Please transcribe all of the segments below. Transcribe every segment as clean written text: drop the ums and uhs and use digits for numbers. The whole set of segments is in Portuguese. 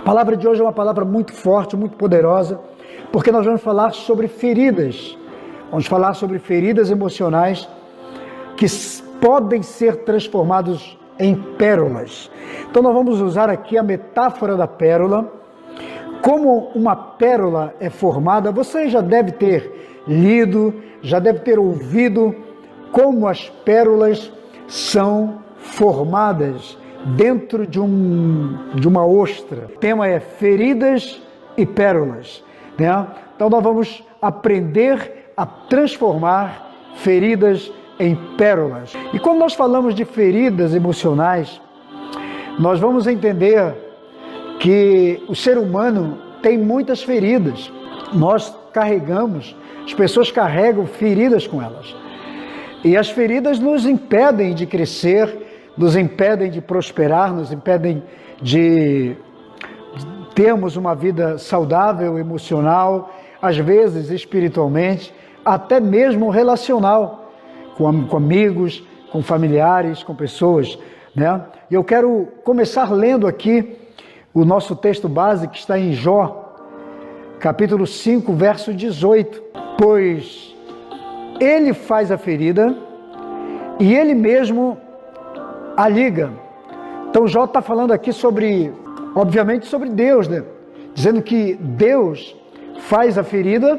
palavra de hoje é uma palavra muito forte, muito poderosa, porque nós vamos falar sobre feridas. Vamos falar sobre feridas emocionais que podem ser transformadas em pérolas. Então nós vamos usar aqui a metáfora da pérola. Como uma pérola é formada, você já deve ter lido, já deve ter ouvido como as pérolas são formadas dentro de uma ostra. O tema é feridas e pérolas, né? Então nós vamos aprender a transformar feridas em pérolas. E quando nós falamos de feridas emocionais, nós vamos entender que o ser humano tem muitas feridas. Nós carregamos, as pessoas carregam feridas com elas. E as feridas nos impedem de crescer, nos impedem de prosperar, nos impedem de termos uma vida saudável, emocional, às vezes espiritualmente, até mesmo relacional, com amigos, com familiares, com pessoas, né? E eu quero começar lendo aqui o nosso texto base que está em Jó, capítulo 5, verso 18. Pois ele faz a ferida e ele mesmo a liga. Então Jó está falando aqui sobre, obviamente, sobre Deus, né? Dizendo que Deus faz a ferida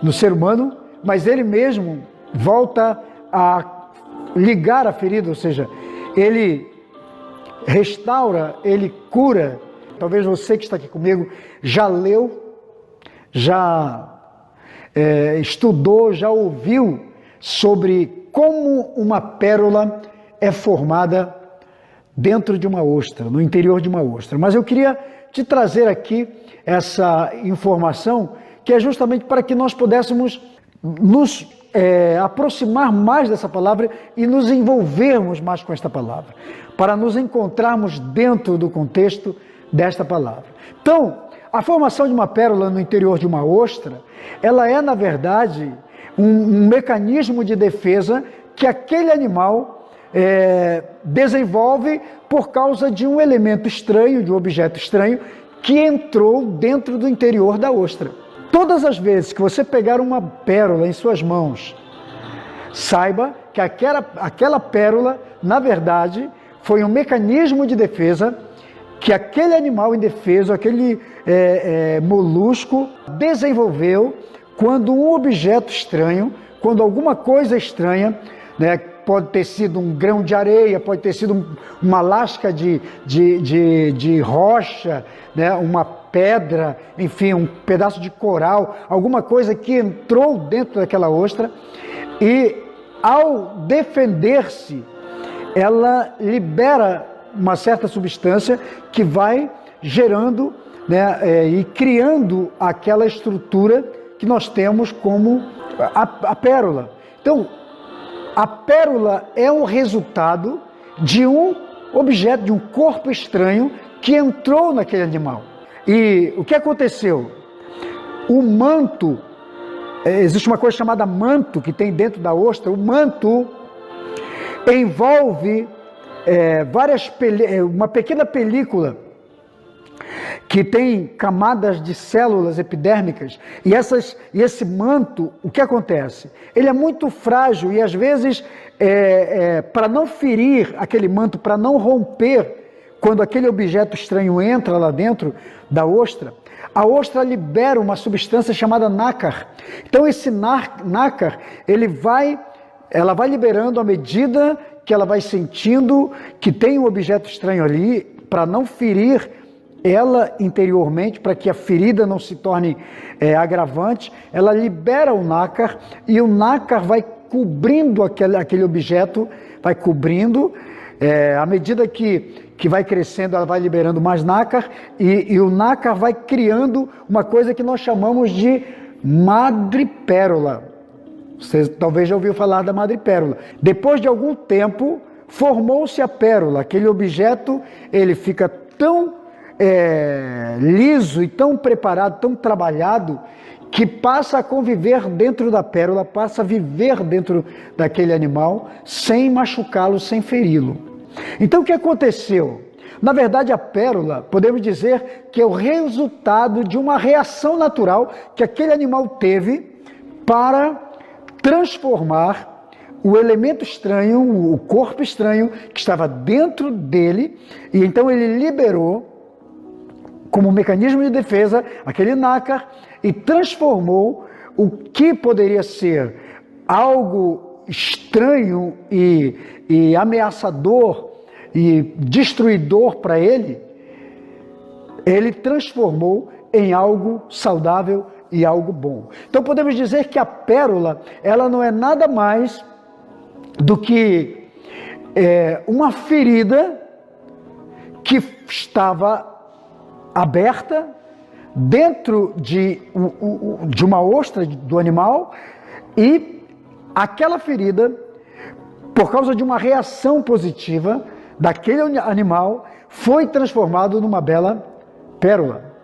no ser humano, mas ele mesmo volta a ligar a ferida, ou seja, ele restaura, ele cura. Talvez você que está aqui comigo já leu, já estudou, já ouviu sobre como uma pérola é formada dentro de uma ostra, no interior de uma ostra. Mas eu queria te trazer aqui essa informação, que é justamente para que nós pudéssemos nos aproximar mais dessa palavra e nos envolvermos mais com esta palavra, para nos encontrarmos dentro do contexto desta palavra. Então, a formação de uma pérola no interior de uma ostra, ela é, na verdade, um mecanismo de defesa que aquele animal desenvolve por causa de um elemento estranho, de um objeto estranho, que entrou dentro do interior da ostra. Todas as vezes que você pegar uma pérola em suas mãos, saiba que aquela pérola, na verdade, foi um mecanismo de defesa que aquele animal indefeso, aquele molusco desenvolveu quando um objeto estranho, quando alguma coisa estranha, né, pode ter sido um grão de areia, pode ter sido uma lasca de rocha, né, uma pedra, enfim, um pedaço de coral, alguma coisa que entrou dentro daquela ostra e, ao defender-se, ela libera uma certa substância que vai gerando, né, e criando aquela estrutura que nós temos como a pérola. Então, a pérola é um resultado de um objeto, de um corpo estranho que entrou naquele animal. E o que aconteceu? O manto, existe uma coisa chamada manto que tem dentro da ostra. O manto envolve uma pequena película que tem camadas de células epidérmicas, e esse manto, o que acontece? Ele é muito frágil e às vezes, para não ferir aquele manto, para não romper, quando aquele objeto estranho entra lá dentro da ostra, a ostra libera uma substância chamada nácar. Então esse nácar, ela vai liberando à medida que ela vai sentindo que tem um objeto estranho ali, para não ferir ela interiormente, para que a ferida não se torne agravante, ela libera o nácar e o nácar vai cobrindo aquele objeto, vai cobrindo, à medida que vai crescendo, ela vai liberando mais nácar e o nácar vai criando uma coisa que nós chamamos de madrepérola. Você talvez já ouviu falar da madrepérola. Depois de algum tempo, formou-se a pérola. Aquele objeto, ele fica tão liso e tão preparado, tão trabalhado, que passa a conviver dentro da pérola, passa a viver dentro daquele animal, sem machucá-lo, sem feri-lo. Então o que aconteceu? Na verdade, a pérola, podemos dizer que é o resultado de uma reação natural que aquele animal teve para transformar o elemento estranho, o corpo estranho que estava dentro dele, e então ele liberou, como mecanismo de defesa, aquele nácar e transformou o que poderia ser algo estranho e ameaçador e destruidor para ele, ele transformou em algo saudável e algo bom. Então podemos dizer que a pérola, ela não é nada mais do que uma ferida que estava aberta dentro de uma ostra do animal, e aquela ferida, por causa de uma reação positiva daquele animal, foi transformado numa bela pérola.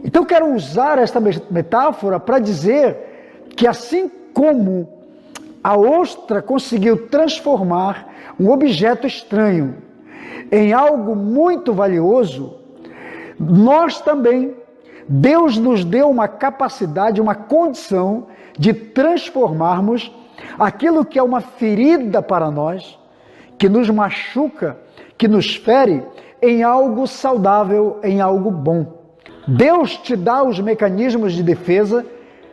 Então quero usar esta metáfora para dizer que assim como a ostra conseguiu transformar um objeto estranho em algo muito valioso, nós também, Deus nos deu uma capacidade, uma condição de transformarmos aquilo que é uma ferida para nós, que nos machuca, que nos fere, em algo saudável, em algo bom. Deus te dá os mecanismos de defesa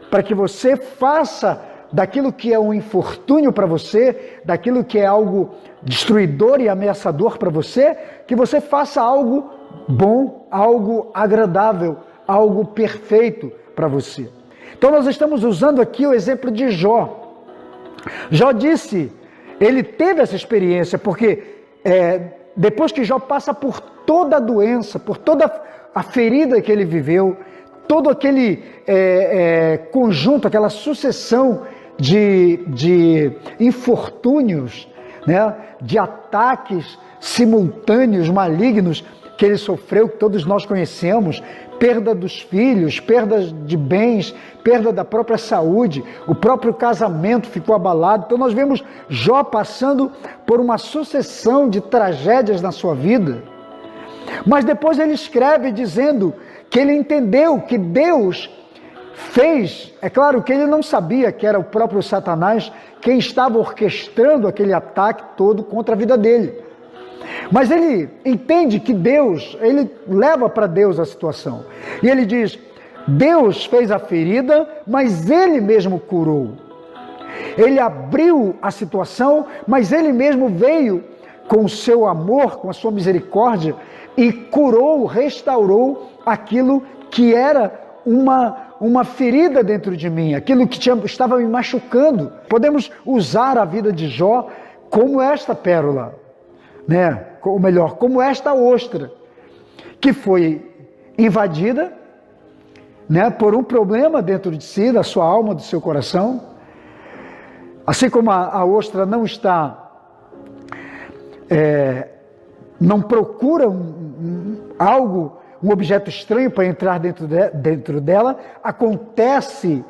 para que você faça daquilo que é um infortúnio para você, daquilo que é algo destruidor e ameaçador para você, que você faça algo bom, algo agradável, algo perfeito para você. Então nós estamos usando aqui o exemplo de Jó. Jó disse, ele teve essa experiência, porque depois que Jó passa por toda a doença, por toda a ferida que ele viveu, todo aquele conjunto, aquela sucessão de infortúnios, né, de ataques simultâneos, malignos, que ele sofreu, que todos nós conhecemos, perda dos filhos, perda de bens, perda da própria saúde, o próprio casamento ficou abalado. Então nós vemos Jó passando por uma sucessão de tragédias na sua vida. Mas depois ele escreve dizendo que ele entendeu que Deus fez, é claro que ele não sabia que era o próprio Satanás quem estava orquestrando aquele ataque todo contra a vida dele. Mas ele entende que Deus, ele leva para Deus a situação. E ele diz, Deus fez a ferida, mas ele mesmo curou. Ele abriu a situação, mas ele mesmo veio com o seu amor, com a sua misericórdia, e curou, restaurou aquilo que era uma ferida dentro de mim, aquilo que estava me machucando. Podemos usar a vida de Jó como esta pérola, né? Ou melhor, como esta ostra, que foi invadida, né, por um problema dentro de si, da sua alma, do seu coração. Assim como a ostra não está, não procura um objeto estranho para entrar dentro dela, acontece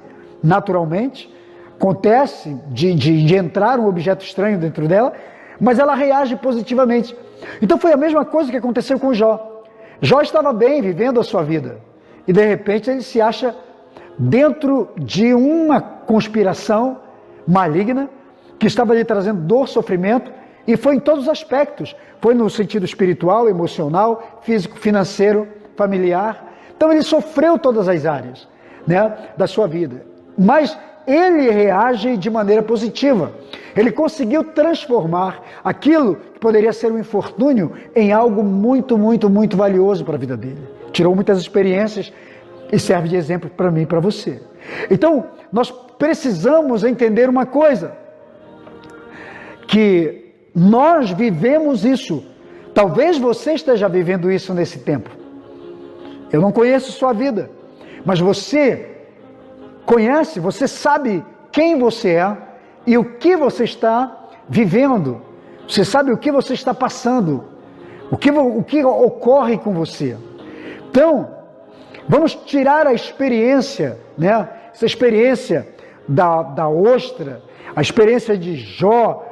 naturalmente, acontece de entrar um objeto estranho dentro dela, mas ela reage positivamente. Então foi a mesma coisa que aconteceu com Jó. Jó estava bem, vivendo a sua vida, e de repente ele se acha dentro de uma conspiração maligna, que estava lhe trazendo dor, sofrimento, e foi em todos os aspectos. Foi no sentido espiritual, emocional, físico, financeiro, familiar. Então ele sofreu todas as áreas, né, da sua vida. Mas ele reage de maneira positiva. Ele conseguiu transformar aquilo que poderia ser um infortúnio em algo muito, muito, muito valioso para a vida dele. Tirou muitas experiências e serve de exemplo para mim e para você. Então, nós precisamos entender uma coisa, que nós vivemos isso. Talvez você esteja vivendo isso nesse tempo. Eu não conheço sua vida, mas você conhece, você sabe quem você é e o que você está vivendo. Você sabe o que você está passando, o que ocorre com você. Então, vamos tirar a experiência, né? Essa experiência da ostra, a experiência de Jó,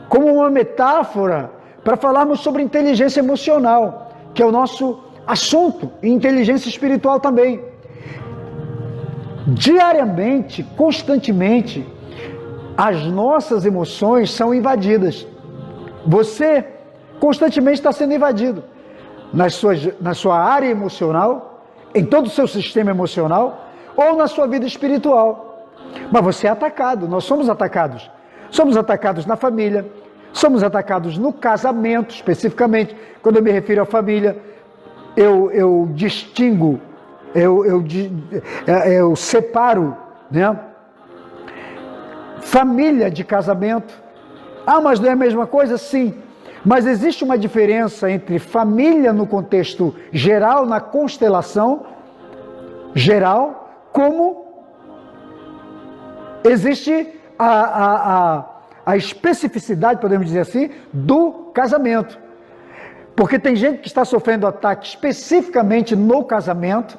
como uma metáfora para falarmos sobre inteligência emocional, que é o nosso assunto, e inteligência espiritual também. Diariamente, constantemente, as nossas emoções são invadidas. Você constantemente está sendo invadido na sua área emocional, em todo o seu sistema emocional, ou na sua vida espiritual. Mas você é atacado, nós somos atacados. Somos atacados na família, somos atacados no casamento, especificamente. Quando eu me refiro à família, eu distingo, eu separo, né? Família de casamento. Ah, mas não é a mesma coisa? Sim. Mas existe uma diferença entre família no contexto geral, na constelação geral, como existe a especificidade, podemos dizer assim, do casamento. Porque tem gente que está sofrendo ataque especificamente no casamento,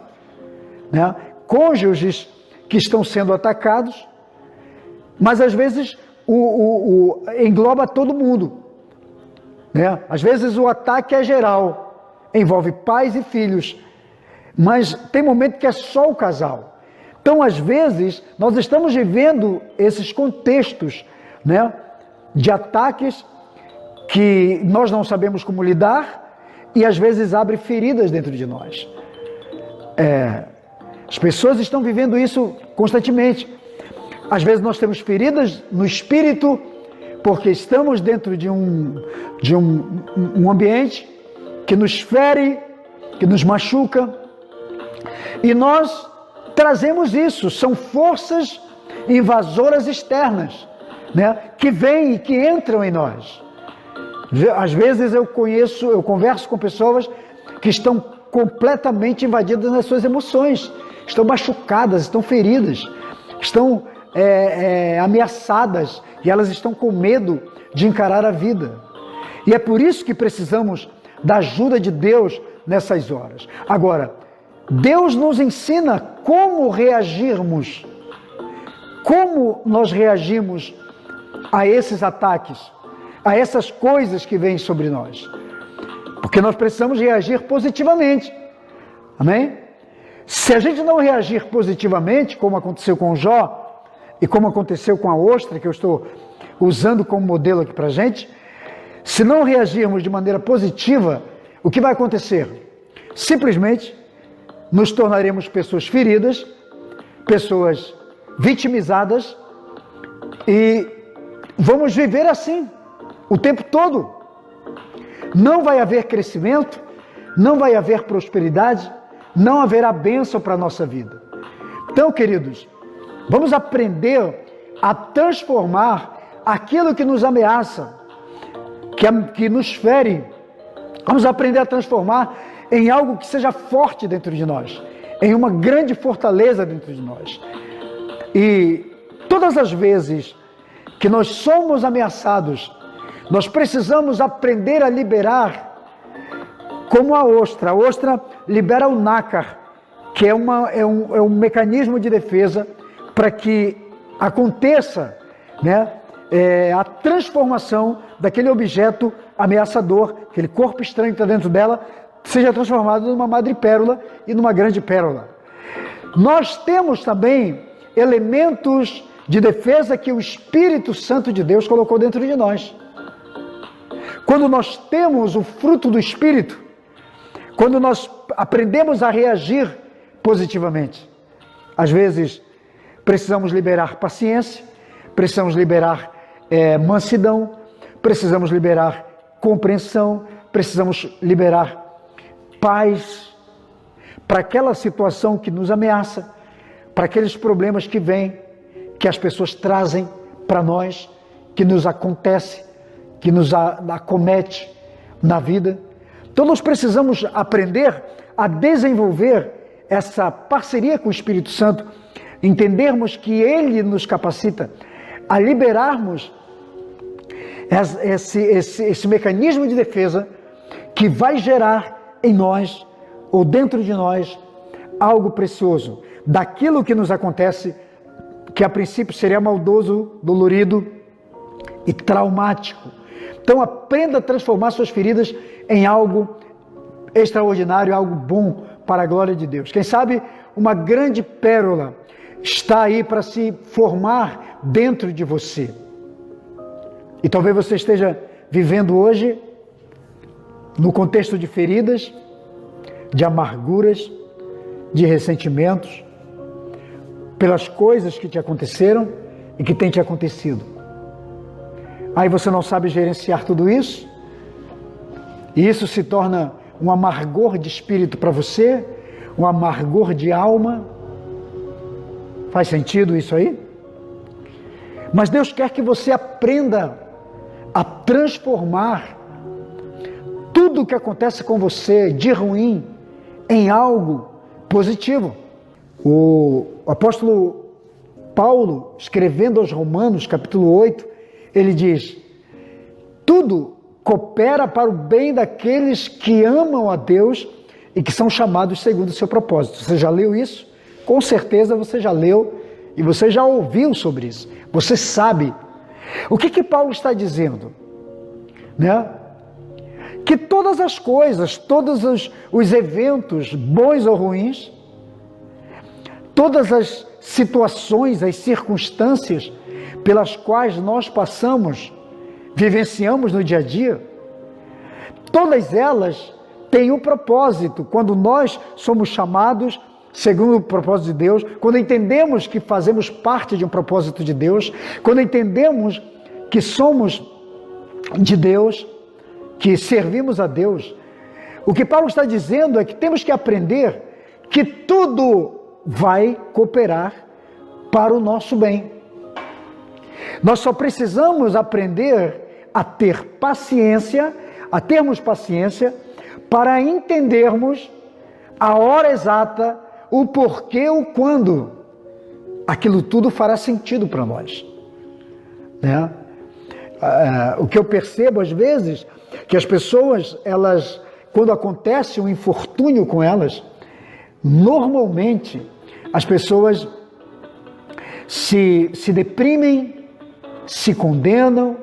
né? Cônjuges que estão sendo atacados, mas às vezes engloba todo mundo, né? Às vezes o ataque é geral, envolve pais e filhos, mas tem momento que é só o casal. Então, às vezes, nós estamos vivendo esses contextos, né, de ataques que nós não sabemos como lidar e às vezes abre feridas dentro de nós. As pessoas estão vivendo isso constantemente. Às vezes nós temos feridas no espírito porque estamos dentro de um ambiente que nos fere, que nos machuca, e nós trazemos isso. São forças invasoras externas, né, que vêm e que entram em nós. Às vezes eu converso com pessoas que estão completamente invadidas nas suas emoções, estão machucadas, estão feridas, estão ameaçadas, e elas estão com medo de encarar a vida. E é por isso que precisamos da ajuda de Deus nessas horas. Agora, Deus nos ensina como reagirmos, como nós reagimos a esses ataques, a essas coisas que vêm sobre nós. Porque nós precisamos reagir positivamente. Amém? Se a gente não reagir positivamente, como aconteceu com Jó, e como aconteceu com a ostra, que eu estou usando como modelo aqui para a gente, se não reagirmos de maneira positiva, o que vai acontecer? Simplesmente nos tornaremos pessoas feridas, pessoas vitimizadas, e vamos viver assim o tempo todo. Não vai haver crescimento, não vai haver prosperidade, não haverá bênção para a nossa vida. Então, queridos, vamos aprender a transformar aquilo que nos ameaça, que nos fere. Vamos aprender a transformar em algo que seja forte dentro de nós, em uma grande fortaleza dentro de nós. E todas as vezes que nós somos ameaçados, nós precisamos aprender a liberar, como a ostra. A ostra libera o nácar, que é um mecanismo de defesa para que aconteça, né, a transformação daquele objeto ameaçador, aquele corpo estranho que está dentro dela, seja transformado numa madrepérola e numa grande pérola. Nós temos também elementos de defesa que o Espírito Santo de Deus colocou dentro de nós. Quando nós temos o fruto do Espírito, quando nós aprendemos a reagir positivamente, às vezes precisamos liberar paciência, precisamos liberar mansidão, precisamos liberar compreensão, precisamos liberar paz para aquela situação que nos ameaça, para aqueles problemas que vêm, que as pessoas trazem para nós, que nos acontece, que nos acomete na vida. Então nós precisamos aprender a desenvolver essa parceria com o Espírito Santo, entendermos que Ele nos capacita a liberarmos esse mecanismo de defesa que vai gerar em nós, ou dentro de nós, algo precioso, daquilo que nos acontece, que a princípio seria maldoso, dolorido e traumático, Então aprenda a transformar suas feridas em algo extraordinário, algo bom para a glória de Deus. Quem sabe uma grande pérola está aí para se formar dentro de você. E talvez você esteja vivendo hoje no contexto de feridas, de amarguras, de ressentimentos, pelas coisas que te aconteceram e que têm te acontecido. Aí você não sabe gerenciar tudo isso, e isso se torna um amargor de espírito para você, um amargor de alma. Faz sentido isso aí? Mas Deus quer que você aprenda a transformar tudo o que acontece com você de ruim em algo positivo. O apóstolo Paulo, escrevendo aos Romanos, capítulo 8, ele diz: tudo coopera para o bem daqueles que amam a Deus e que são chamados segundo o seu propósito. Você já leu isso? Com certeza você já leu e você já ouviu sobre isso. Você sabe. O que Paulo está dizendo? Né? Que todas as coisas, todos os eventos, bons ou ruins, todas as situações, as circunstâncias pelas quais nós passamos, vivenciamos no dia a dia, todas elas têm um propósito. Quando nós somos chamados segundo o propósito de Deus, quando entendemos que fazemos parte de um propósito de Deus, quando entendemos que somos de Deus, que servimos a Deus, o que Paulo está dizendo é que temos que aprender que tudo vai cooperar para o nosso bem. Nós só precisamos aprender a ter paciência, a termos paciência para entendermos a hora exata, o porquê, o quando. Aquilo tudo fará sentido para nós. Né? O que eu percebo às vezes, que as pessoas, elas, quando acontece um infortúnio com elas, normalmente as pessoas se deprimem, se condenam,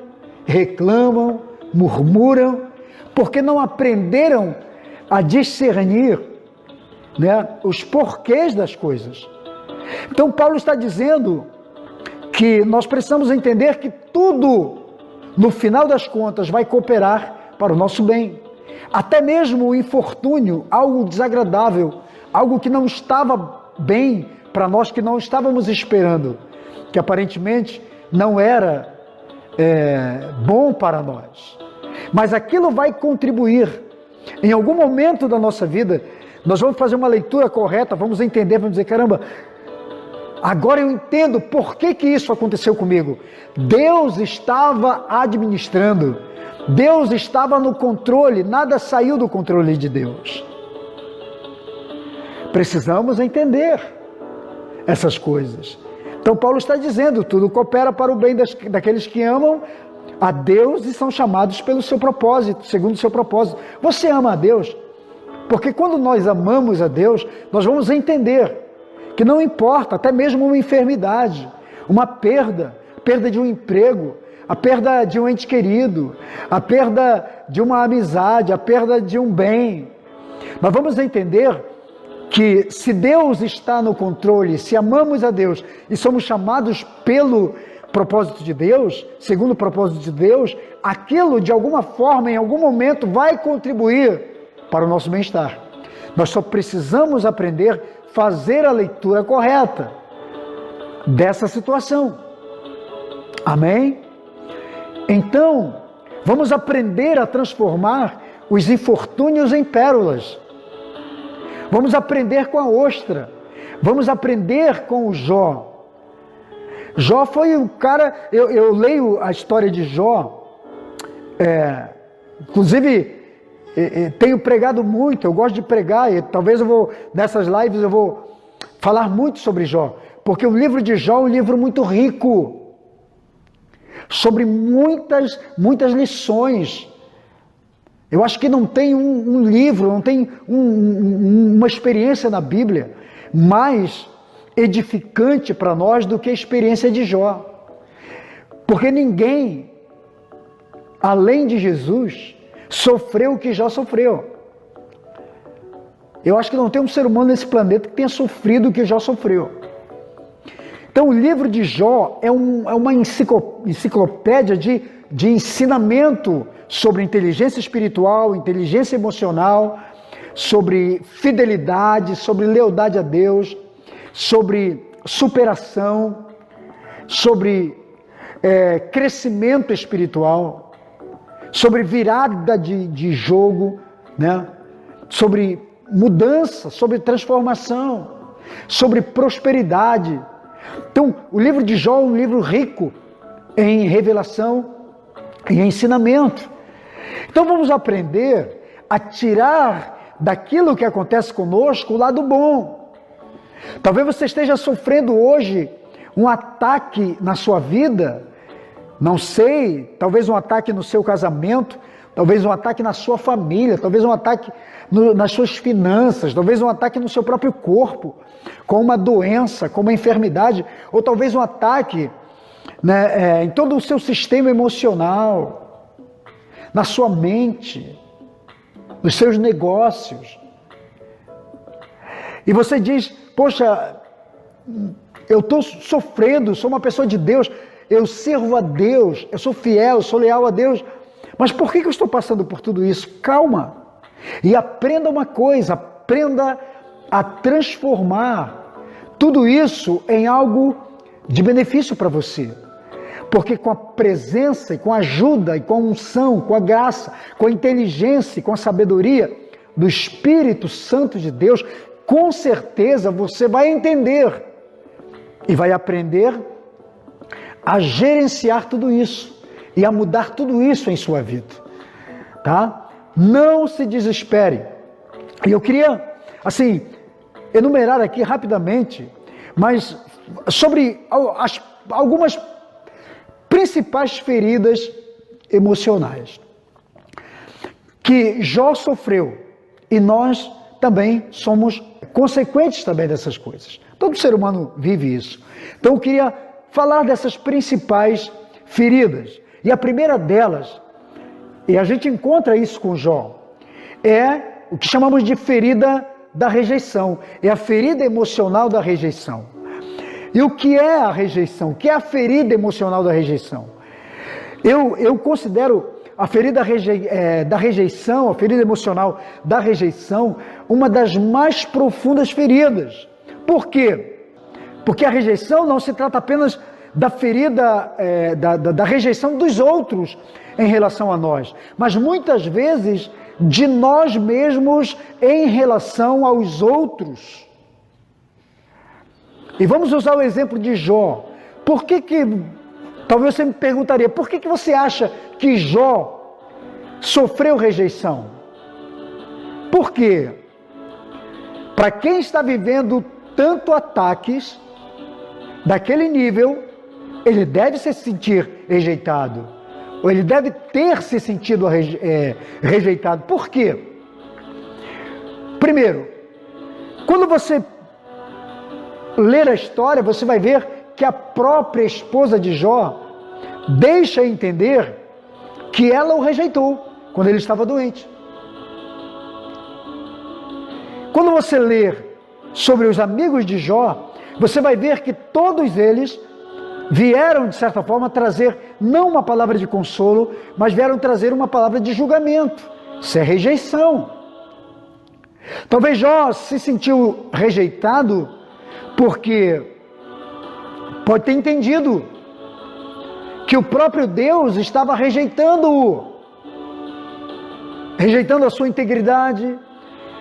reclamam, murmuram, porque não aprenderam a discernir, né, os porquês das coisas. Então Paulo está dizendo que nós precisamos entender que tudo, no final das contas, vai cooperar para o nosso bem. Até mesmo o infortúnio, algo desagradável, algo que não estava bem para nós, que não estávamos esperando, que aparentemente não era bom para nós. Mas aquilo vai contribuir. Em algum momento da nossa vida, nós vamos fazer uma leitura correta, vamos entender, vamos dizer, caramba, agora eu entendo por que isso aconteceu comigo. Deus estava administrando, Deus estava no controle, nada saiu do controle de Deus. Precisamos entender essas coisas. Então Paulo está dizendo, tudo coopera para o bem daqueles que amam a Deus e são chamados pelo seu propósito, segundo o seu propósito. Você ama a Deus? Porque quando nós amamos a Deus, nós vamos entender que não importa, até mesmo uma enfermidade, uma perda de um emprego, a perda de um ente querido, a perda de uma amizade, a perda de um bem. Nós vamos entender que se Deus está no controle, se amamos a Deus e somos chamados pelo propósito de Deus, segundo o propósito de Deus, aquilo de alguma forma, em algum momento, vai contribuir para o nosso bem-estar. Nós só precisamos aprender a fazer a leitura correta dessa situação. Amém? Então, vamos aprender a transformar os infortúnios em pérolas. Vamos aprender com a ostra. Vamos aprender com o Jó. Jó foi um cara, eu leio a história de Jó, inclusive tenho pregado muito, eu gosto de pregar, e talvez nessas lives eu vou falar muito sobre Jó, porque o livro de Jó é um livro muito rico, sobre muitas lições. Eu acho que não tem um livro, não tem uma experiência na Bíblia mais edificante para nós do que a experiência de Jó. Porque ninguém além de Jesus, sofreu o que Jó sofreu. Eu acho que não tem um ser humano nesse planeta que tenha sofrido o que Jó sofreu. Então o livro de Jó é uma enciclopédia de ensinamento sobre inteligência espiritual, inteligência emocional, sobre fidelidade, sobre lealdade a Deus, sobre superação, sobre crescimento espiritual, sobre virada de jogo, né? Sobre mudança, sobre transformação, sobre prosperidade. Então, o livro de Jó é um livro rico em revelação e ensinamento. Então, vamos aprender a tirar daquilo que acontece conosco o lado bom. Talvez você esteja sofrendo hoje um ataque na sua vida, não sei, talvez um ataque no seu casamento, talvez um ataque na sua família, talvez um ataque nas suas finanças, talvez um ataque no seu próprio corpo, com uma doença, com uma enfermidade, ou talvez um ataque, né, em todo o seu sistema emocional, na sua mente, nos seus negócios. E você diz, poxa, eu estou sofrendo, sou uma pessoa de Deus, eu sirvo a Deus, eu sou fiel, eu sou leal a Deus, mas por que eu estou passando por tudo isso? Calma, e aprenda uma coisa, aprenda a transformar tudo isso em algo de benefício para você. Porque com a presença e com a ajuda e com a unção, com a graça, com a inteligência e com a sabedoria do Espírito Santo de Deus, com certeza você vai entender e vai aprender a gerenciar tudo isso e a mudar tudo isso em sua vida, tá? Não se desespere. E eu queria, assim, enumerar aqui rapidamente, mas sobre algumas principais feridas emocionais que Jó sofreu, e nós também somos consequentes também dessas coisas. Todo ser humano vive isso. Então eu queria falar dessas principais feridas. E a primeira delas, e a gente encontra isso com Jó, é o que chamamos de ferida da rejeição. É a ferida emocional da rejeição. E o que é a rejeição? O que é a ferida emocional da rejeição? Eu considero a ferida da rejeição, a ferida emocional da rejeição, uma das mais profundas feridas. Por quê? Porque a rejeição não se trata apenas da ferida, da rejeição dos outros em relação a nós, mas muitas vezes de nós mesmos em relação aos outros. E vamos usar o exemplo de Jó. Por que talvez você me perguntaria, por que você acha que Jó sofreu rejeição? Por quê? Para quem está vivendo tanto ataques daquele nível, ele deve se sentir rejeitado, ou ele deve ter se sentido rejeitado. Por quê? Primeiro, quando você ler a história, você vai ver que a própria esposa de Jó deixa entender que ela o rejeitou quando ele estava doente. Quando você ler sobre os amigos de Jó, você vai ver que todos eles vieram, de certa forma, trazer não uma palavra de consolo, mas vieram trazer uma palavra de julgamento. Isso é rejeição. Talvez Jó se sentiu rejeitado porque pode ter entendido que o próprio Deus estava rejeitando-o, rejeitando a sua integridade,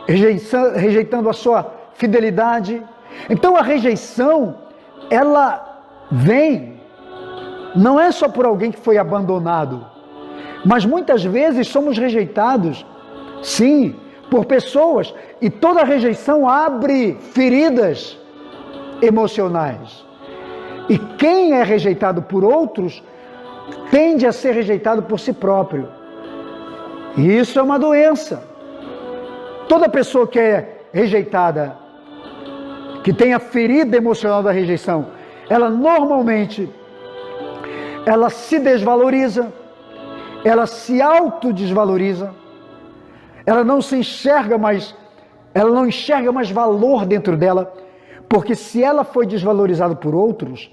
rejeitando a sua fidelidade. Então a rejeição, ela vem, não é só por alguém que foi abandonado, mas muitas vezes somos rejeitados, sim, por pessoas, e toda rejeição abre feridas emocionais. E quem é rejeitado por outros tende a ser rejeitado por si próprio. E isso é uma doença. Toda pessoa que é rejeitada, que tem a ferida emocional da rejeição, ela normalmente se desvaloriza, ela se autodesvaloriza, ela não enxerga mais valor dentro dela, porque se ela foi desvalorizada por outros,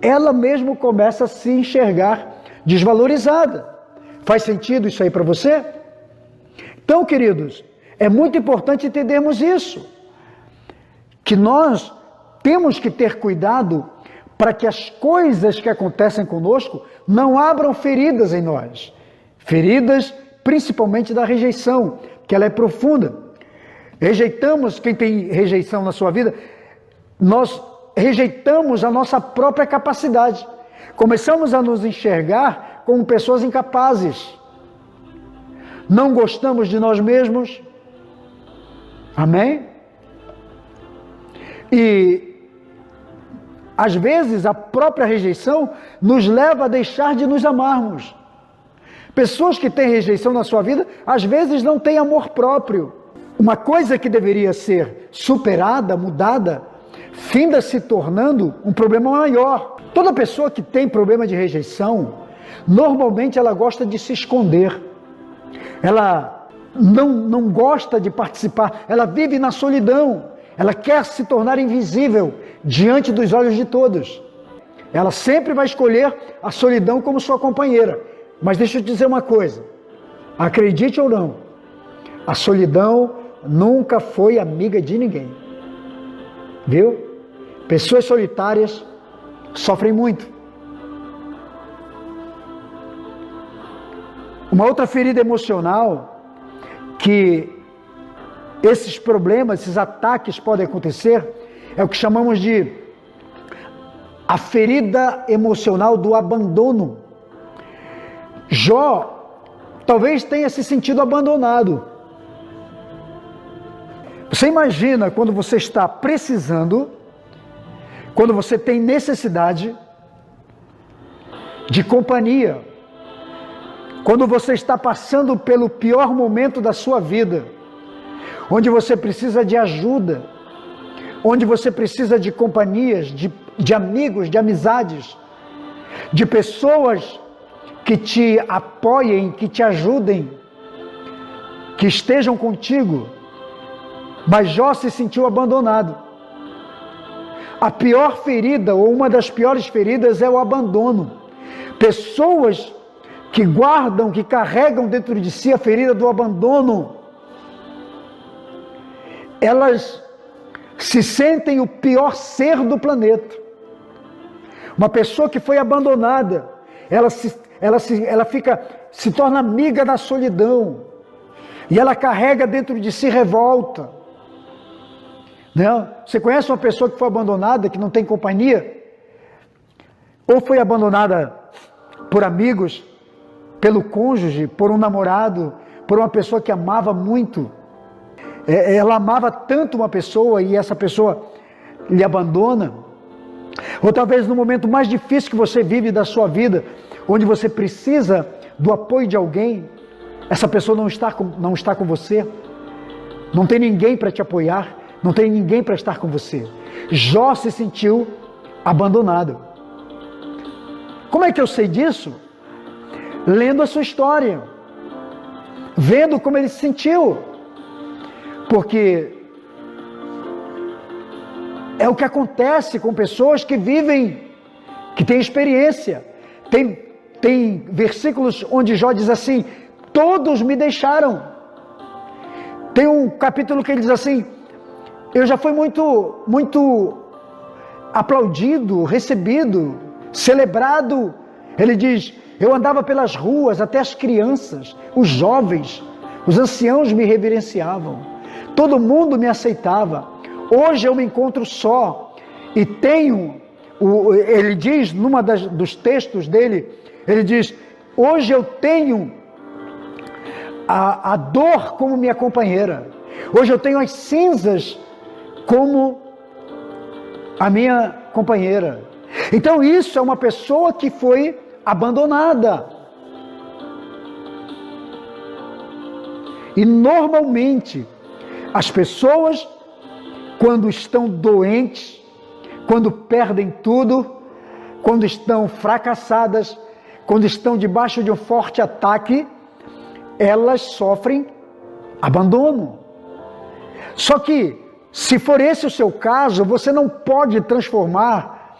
ela mesma começa a se enxergar desvalorizada. Faz sentido isso aí para você? Então, queridos, é muito importante entendermos isso, que nós temos que ter cuidado para que as coisas que acontecem conosco não abram feridas em nós. Feridas principalmente da rejeição, que ela é profunda. Rejeitamos, quem tem rejeição na sua vida, nós rejeitamos a nossa própria capacidade. Começamos a nos enxergar como pessoas incapazes. Não gostamos de nós mesmos. Amém? E às vezes a própria rejeição nos leva a deixar de nos amarmos. Pessoas que têm rejeição na sua vida, às vezes não têm amor próprio. Uma coisa que deveria ser superada, mudada, finda se tornando um problema maior. Toda pessoa que tem problema de rejeição, normalmente ela gosta de se esconder. Ela não gosta de participar, ela vive na solidão. Ela quer se tornar invisível diante dos olhos de todos. Ela sempre vai escolher a solidão como sua companheira. Mas deixa eu te dizer uma coisa, acredite ou não, a solidão nunca foi amiga de ninguém, viu? Pessoas solitárias sofrem muito. Uma outra ferida emocional que esses problemas, esses ataques podem acontecer, é o que chamamos de a ferida emocional do abandono. Jó talvez tenha se sentido abandonado. Você imagina quando você está precisando, quando você tem necessidade de companhia, quando você está passando pelo pior momento da sua vida, onde você precisa de ajuda, onde você precisa de companhias, de amigos, de amizades, de pessoas que te apoiem, que te ajudem, que estejam contigo. Mas Jó se sentiu abandonado. A pior ferida, ou uma das piores feridas, é o abandono. Pessoas que guardam, que carregam dentro de si a ferida do abandono, elas se sentem o pior ser do planeta. Uma pessoa que foi abandonada, ela se torna amiga da solidão, e ela carrega dentro de si revolta. Né? Você conhece uma pessoa que foi abandonada, que não tem companhia? Ou foi abandonada por amigos, pelo cônjuge, por um namorado, por uma pessoa que amava muito. Ela amava tanto uma pessoa e essa pessoa lhe abandona. Ou talvez no momento mais difícil que você vive da sua vida, onde você precisa do apoio de alguém, essa pessoa não está com você, não tem ninguém para te apoiar, não tem ninguém para estar com você. Jó se sentiu abandonado. Como é que eu sei disso? Lendo a sua história, vendo como ele se sentiu, porque é o que acontece com pessoas que vivem, que têm experiência. Tem versículos onde Jó diz assim: todos me deixaram. Tem um capítulo que ele diz assim: eu já fui muito aplaudido, recebido, celebrado. Ele diz: eu andava pelas ruas, até as crianças, os jovens, os anciãos me reverenciavam, todo mundo me aceitava. Hoje eu me encontro só e tenho, ele diz numa dos textos dele, ele diz: hoje eu tenho a dor como minha companheira, hoje eu tenho as cinzas como a minha companheira. Então isso é uma pessoa que foi abandonada. E normalmente as pessoas, quando estão doentes, quando perdem tudo, quando estão fracassadas, quando estão debaixo de um forte ataque, elas sofrem abandono. Só que, se for esse o seu caso, você não pode transformar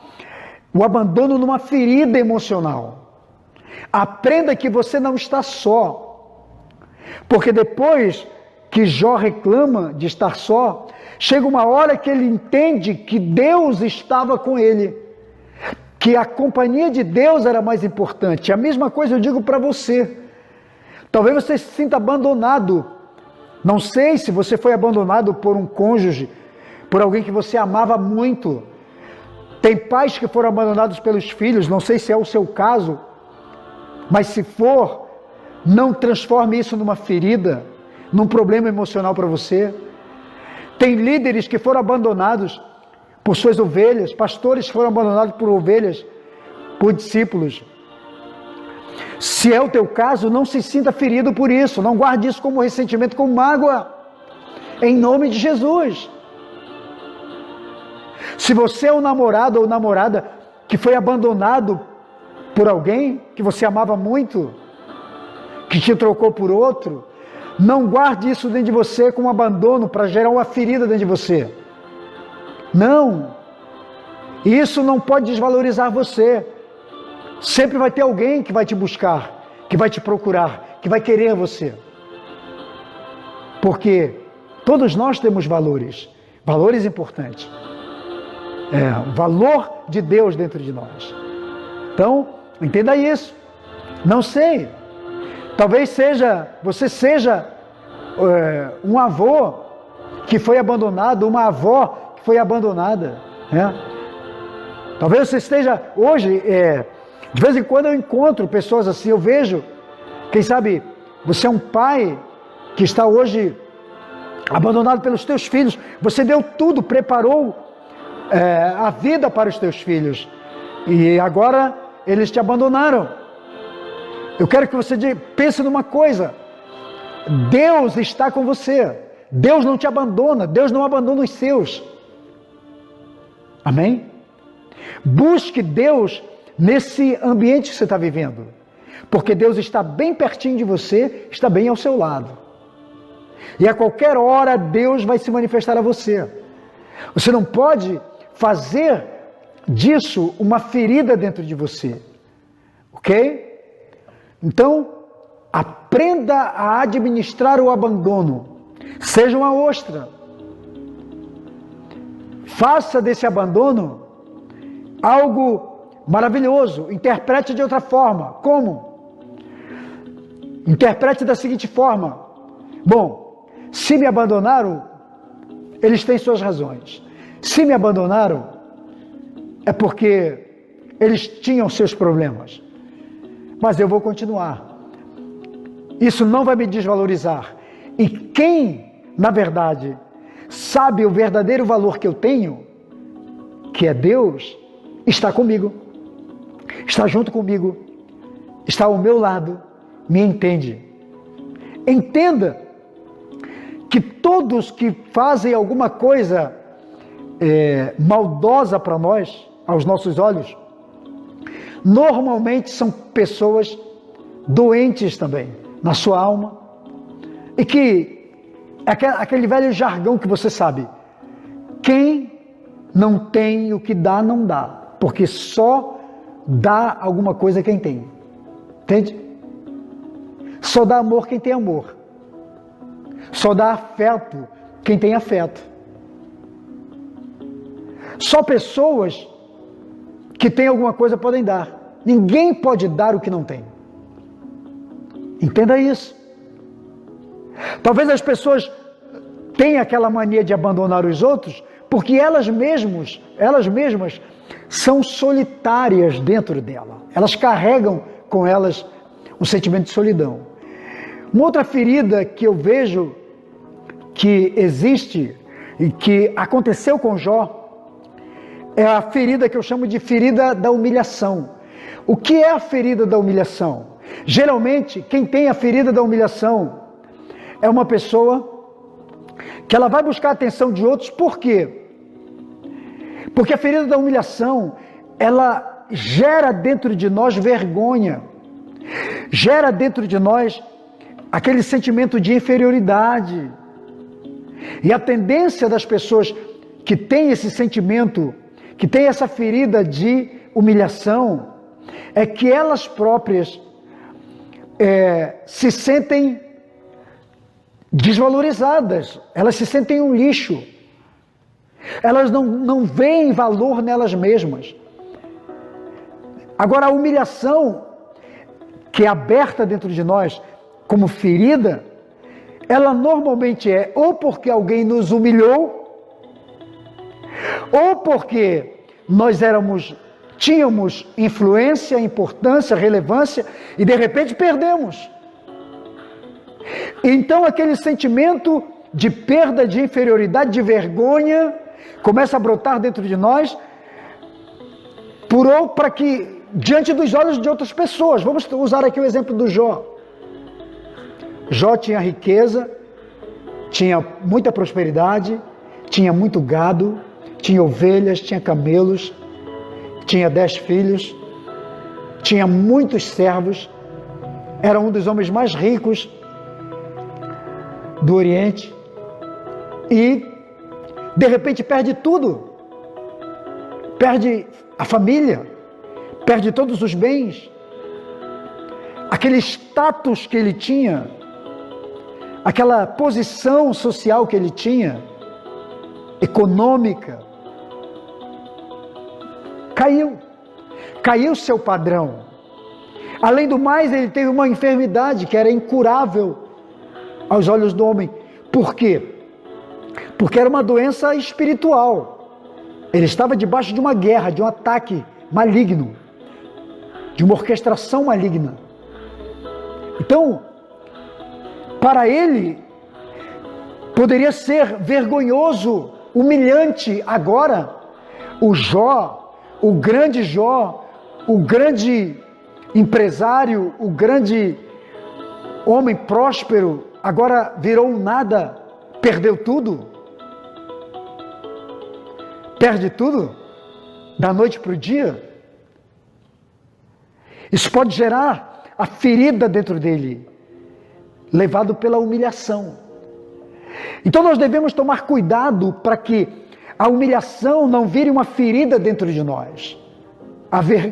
o abandono numa ferida emocional. Aprenda que você não está só. Porque depois que Jó reclama de estar só, chega uma hora que ele entende que Deus estava com ele, que a companhia de Deus era mais importante. A mesma coisa eu digo para você. Talvez você se sinta abandonado. Não sei se você foi abandonado por um cônjuge, por alguém que você amava muito. Tem pais que foram abandonados pelos filhos, não sei se é o seu caso, mas se for, não transforme isso numa ferida, num problema emocional para você. Tem líderes que foram abandonados por suas ovelhas, pastores que foram abandonados por ovelhas, por discípulos. Se é o teu caso, não se sinta ferido por isso, não guarde isso como ressentimento, como mágoa, em nome de Jesus. Se você é um namorado ou namorada que foi abandonado por alguém que você amava muito, que te trocou por outro, não guarde isso dentro de você como abandono para gerar uma ferida dentro de você. Não, isso não pode desvalorizar você. Sempre vai ter alguém que vai te buscar, que vai te procurar, que vai querer você. Porque todos nós temos valores importantes. O valor de Deus dentro de nós. Então, entenda isso. Não sei. Talvez você seja um avô que foi abandonado, uma avó que foi abandonada. Talvez você esteja hoje, de vez em quando eu encontro pessoas assim, eu vejo, quem sabe, você é um pai que está hoje abandonado pelos teus filhos, você deu tudo, preparou a vida para os teus filhos, e agora eles te abandonaram. Eu quero que você pense numa coisa: Deus está com você, Deus não te abandona, Deus não abandona os seus. Amém? Busque Deus nesse ambiente que você está vivendo, porque Deus está bem pertinho de você, está bem ao seu lado, e a qualquer hora Deus vai se manifestar a você. Você não pode fazer disso uma ferida dentro de você, ok? Então, aprenda a administrar o abandono, seja uma ostra, faça desse abandono algo maravilhoso, interprete de outra forma. Como? Interprete da seguinte forma: bom, se me abandonaram, eles têm suas razões. Se me abandonaram, é porque eles tinham seus problemas. Mas eu vou continuar. Isso não vai me desvalorizar. E quem, na verdade, sabe o verdadeiro valor que eu tenho, que é Deus, está comigo, está junto comigo, está ao meu lado, me entende. Entenda que todos que fazem alguma coisa maldosa para nós, aos nossos olhos, normalmente são pessoas doentes também, na sua alma, e que aquele velho jargão que você sabe: quem não tem o que dá, não dá, porque só dá alguma coisa quem tem, entende? Só dá amor quem tem amor, só dá afeto quem tem afeto. Só pessoas que têm alguma coisa podem dar. Ninguém pode dar o que não tem. Entenda isso. Talvez as pessoas tenham aquela mania de abandonar os outros porque elas mesmas são solitárias dentro dela. Elas carregam com elas um sentimento de solidão. Uma outra ferida que eu vejo que existe e que aconteceu com Jó é a ferida que eu chamo de ferida da humilhação. O que é a ferida da humilhação? Geralmente, quem tem a ferida da humilhação é uma pessoa que ela vai buscar a atenção de outros. Por quê? Porque a ferida da humilhação, ela gera dentro de nós vergonha. gera dentro de nós aquele sentimento de inferioridade. E a tendência das pessoas que têm esse sentimento, que têm essa ferida de humilhação, é que elas próprias se sentem desvalorizadas, elas se sentem um lixo, elas não veem valor nelas mesmas. Agora, a humilhação que é aberta dentro de nós como ferida, ela normalmente é ou porque alguém nos humilhou, ou porque nós tínhamos influência, importância, relevância e de repente perdemos. Então aquele sentimento de perda, de inferioridade, de vergonha começa a brotar dentro de nós para que, diante dos olhos de outras pessoas, vamos usar aqui o exemplo do Jó. Jó tinha riqueza, tinha muita prosperidade, tinha muito gado, tinha ovelhas, tinha camelos, tinha 10 filhos, tinha muitos servos, era um dos homens mais ricos do Oriente e de repente perde tudo, perde a família, perde todos os bens, aquele status que ele tinha, aquela posição social que ele tinha, econômica, caiu seu padrão. Além do mais, ele teve uma enfermidade que era incurável aos olhos do homem. Por quê? Porque era uma doença espiritual. Ele estava debaixo de uma guerra, de um ataque maligno, de uma orquestração maligna. Então, para ele, poderia ser vergonhoso, humilhante agora, o grande Jó, o grande empresário, o grande homem próspero, agora virou um nada, perdeu tudo. Perde tudo, da noite para o dia. Isso pode gerar a ferida dentro dele, levado pela humilhação. Então nós devemos tomar cuidado para que a humilhação não vire uma ferida dentro de nós,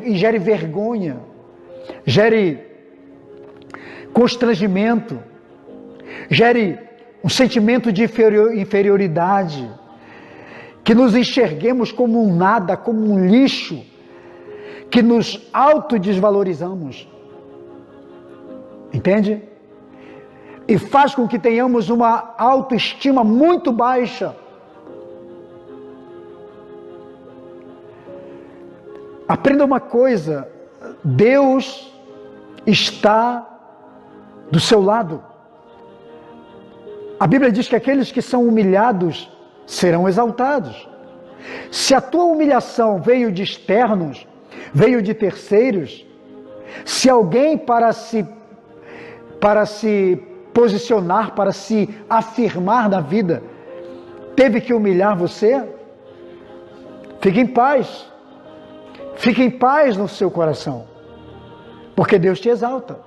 e gere vergonha, gere constrangimento, gere um sentimento de inferioridade, que nos enxerguemos como um nada, como um lixo, que nos autodesvalorizamos. Entende? E faz com que tenhamos uma autoestima muito baixa. Aprenda uma coisa: Deus está do seu lado. A Bíblia diz que aqueles que são humilhados serão exaltados. Se a tua humilhação veio de externos, veio de terceiros, se alguém para se posicionar, para se afirmar na vida, teve que humilhar você, fique em paz. Fique em paz no seu coração, porque Deus te exalta.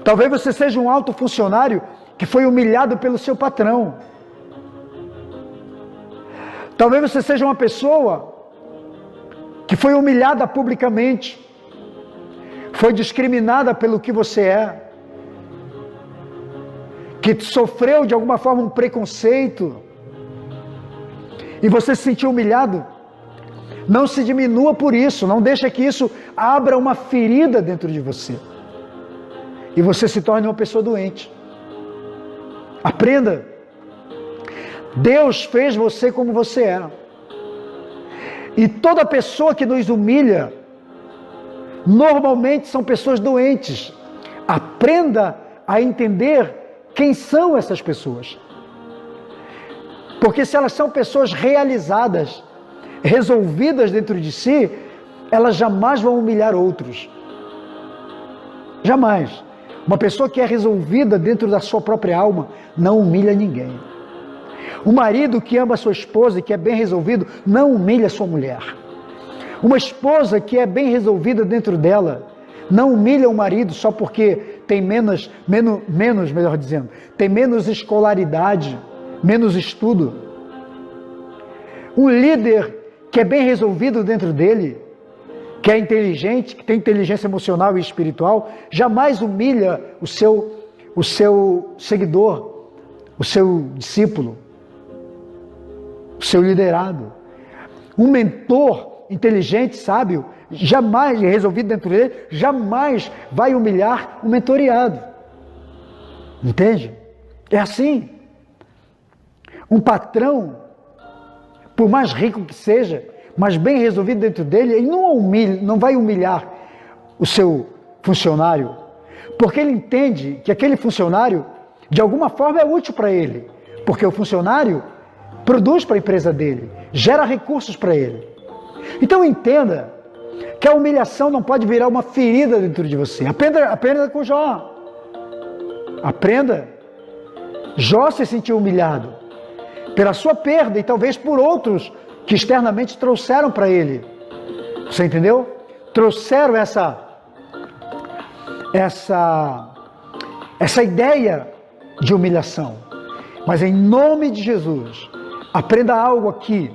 Talvez você seja um alto funcionário que foi humilhado pelo seu patrão. Talvez você seja uma pessoa que foi humilhada publicamente, foi discriminada pelo que você é, que sofreu de alguma forma um preconceito, e você se sentiu humilhado. Não se diminua por isso, não deixa que isso abra uma ferida dentro de você, e você se torne uma pessoa doente. Aprenda, Deus fez você como você é, e toda pessoa que nos humilha, normalmente são pessoas doentes. Aprenda a entender quem são essas pessoas, porque se elas são pessoas realizadas, resolvidas dentro de si, elas jamais vão humilhar outros. Jamais. Uma pessoa que é resolvida dentro da sua própria alma não humilha ninguém. Um marido que ama a sua esposa e que é bem resolvido não humilha a sua mulher. Uma esposa que é bem resolvida dentro dela Não humilha o marido só porque tem menos, melhor dizendo, tem menos escolaridade, menos estudo. Um líder que é bem resolvido dentro dele, que é inteligente, que tem inteligência emocional e espiritual, jamais humilha o seu seguidor, o seu discípulo, o seu liderado. Um mentor inteligente, sábio, jamais, resolvido dentro dele, jamais vai humilhar o mentoreado. Entende? É assim. Um patrão, por mais rico que seja, mas bem resolvido dentro dele, ele não vai humilhar o seu funcionário, porque ele entende que aquele funcionário, de alguma forma, é útil para ele, porque o funcionário produz para a empresa dele, gera recursos para ele. Então entenda que a humilhação não pode virar uma ferida dentro de você. Aprenda com Jó. Aprenda. Jó se sentiu humilhado pela sua perda e talvez por outros que externamente trouxeram para ele. Você entendeu? Trouxeram essa ideia de humilhação. Mas em nome de Jesus, aprenda algo aqui.